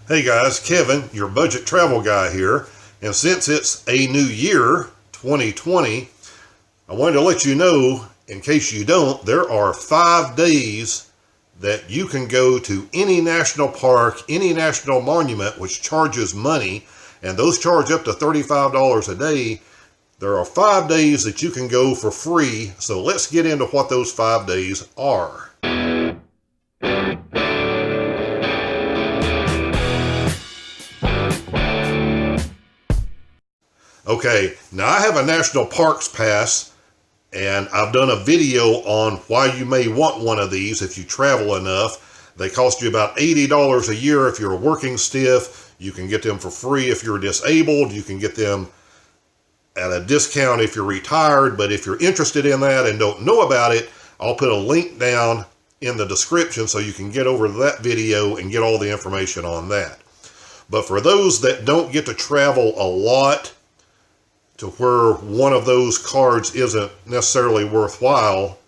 Hey guys, Kevin, your budget travel guy here. And since it's a new year, 2020, I wanted to let you know, in case you don't, there are 5 days that you can go to any national park, any national monument, which charges money, and those charge up to $35 a day. There are 5 days that you can go for free, so let's get into what those 5 days are. Okay, now I have a national parks pass, and I've done a video on why you may want one of these if you travel enough. They cost you about $80 a year if you're a working stiff. You can get them for free if you're disabled. You can get them at a discount if you're retired. But if you're interested in that and don't know about it, I'll put a link down in the description so you can get over to that video and get all the information on that. But for those that don't get to travel a lot, to where one of those cards isn't necessarily worthwhile,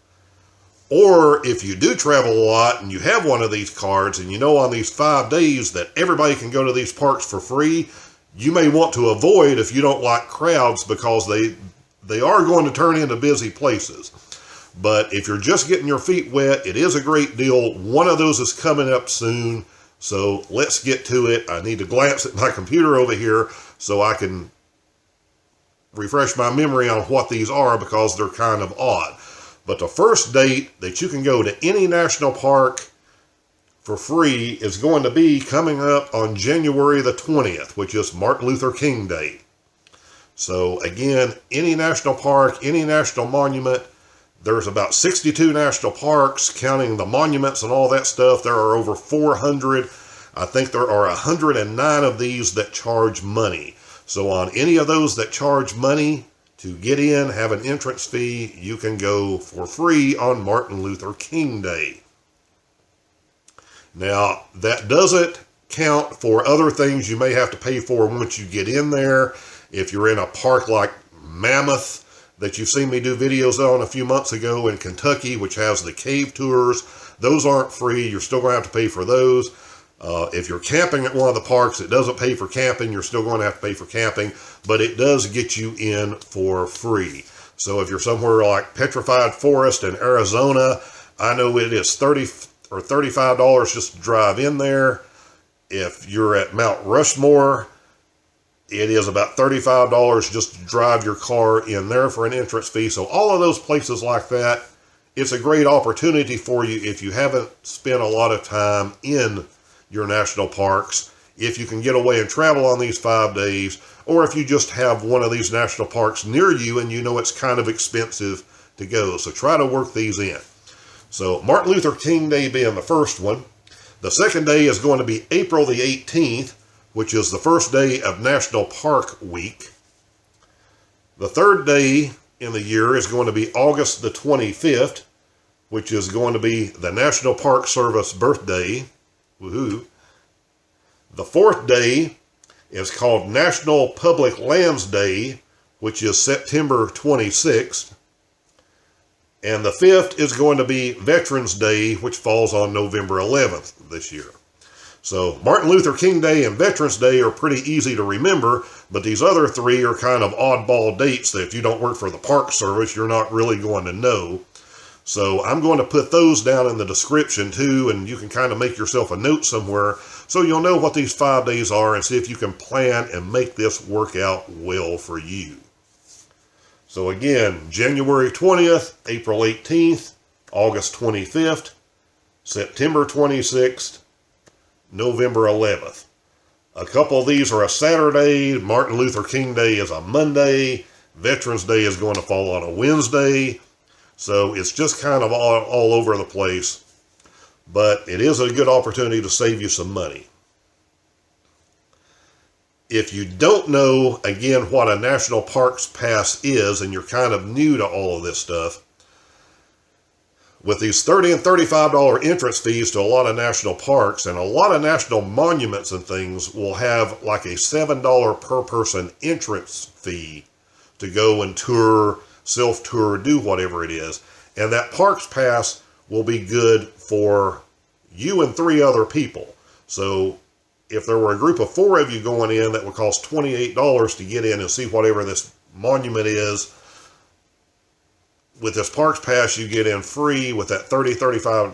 or if you do travel a lot and you have one of these cards and you know on these 5 days that everybody can go to these parks for free, you may want to avoid if you don't like crowds, because they are going to turn into busy places. But if you're just getting your feet wet, it is a great deal. One of those is coming up soon, so let's get to it. I need to glance at my computer over here so I can refresh my memory on what these are, because they're kind of odd. But the first date that you can go to any national park for free is going to be coming up on January the 20th, which is Martin Luther King Day. So again, any national park, any national monument, there's about 62 national parks, counting the monuments and all that stuff. There are over 400. I think there are 109 of these that charge money. So on any of those that charge money to get in, have an entrance fee, you can go for free on Martin Luther King Day. Now, that doesn't count for other things you may have to pay for once you get in there. If you're in a park like Mammoth, that you've seen me do videos on a few months ago in Kentucky, which has the cave tours, those aren't free. You're still going to have to pay for those. If you're camping at one of the parks, it doesn't pay for camping. You're still going to have to pay for camping, but it does get you in for free. So if you're somewhere like Petrified Forest in Arizona, I know it is $30 or $35 just to drive in there. If you're at Mount Rushmore, it is about $35 just to drive your car in there for an entrance fee. So all of those places like that, it's a great opportunity for you if you haven't spent a lot of time in your national parks, if you can get away and travel on these 5 days, or if you just have one of these national parks near you and you know it's kind of expensive to go. So try to work these in. So Martin Luther King Day being the first one. The second day is going to be April the 18th, which is the first day of National Park Week. The third day in the year is going to be August the 25th, which is going to be the National Park Service birthday. Woohoo. The fourth day is called National Public Lands Day, which is September 26th. And the fifth is going to be Veterans Day, which falls on November 11th this year. So Martin Luther King Day and Veterans Day are pretty easy to remember, but these other 3 are kind of oddball dates that if you don't work for the Park Service, you're not really going to know. So I'm going to put those down in the description too, and you can kind of make yourself a note somewhere so you'll know what these 5 days are and see if you can plan and make this work out well for you. So again, January 20th, April 18th, August 25th, September 26th, November 11th. A couple of these are a Saturday. Martin Luther King Day is a Monday. Veterans Day is going to fall on a Wednesday. So it's just kind of all over the place, but it is a good opportunity to save you some money. If you don't know, again, what a National Parks Pass is, and you're kind of new to all of this stuff, with these $30 and $35 entrance fees to a lot of national parks, and a lot of national monuments and things will have like a $7 per person entrance fee to go and tour, self-tour, do whatever it is. And that Parks Pass will be good for you and 3 other people. So if there were a group of 4 of you going in, that would cost $28 to get in and see whatever this monument is. With this Parks Pass, you get in free with that $35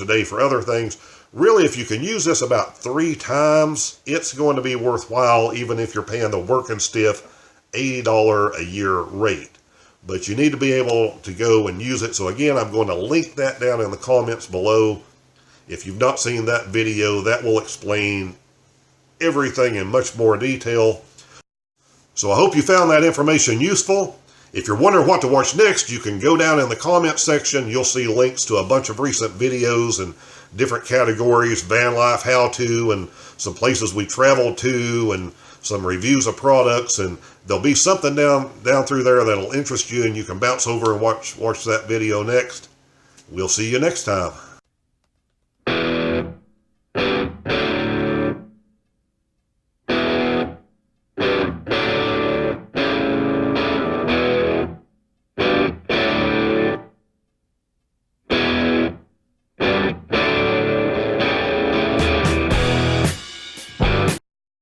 a day for other things. Really, if you can use this about 3 times, it's going to be worthwhile, even if you're paying the working stiff $80 a year rate. But you need to be able to go and use it. So again, I'm going to link that down in the comments below. If you've not seen that video, that will explain everything in much more detail. So I hope you found that information useful. If you're wondering what to watch next, you can go down in the comment section. You'll see links to a bunch of recent videos and different categories, van life, how to, and some places we traveled to, and some reviews of products. And there'll be something down through there that'll interest you, and you can bounce over and watch that video next. We'll see you next time.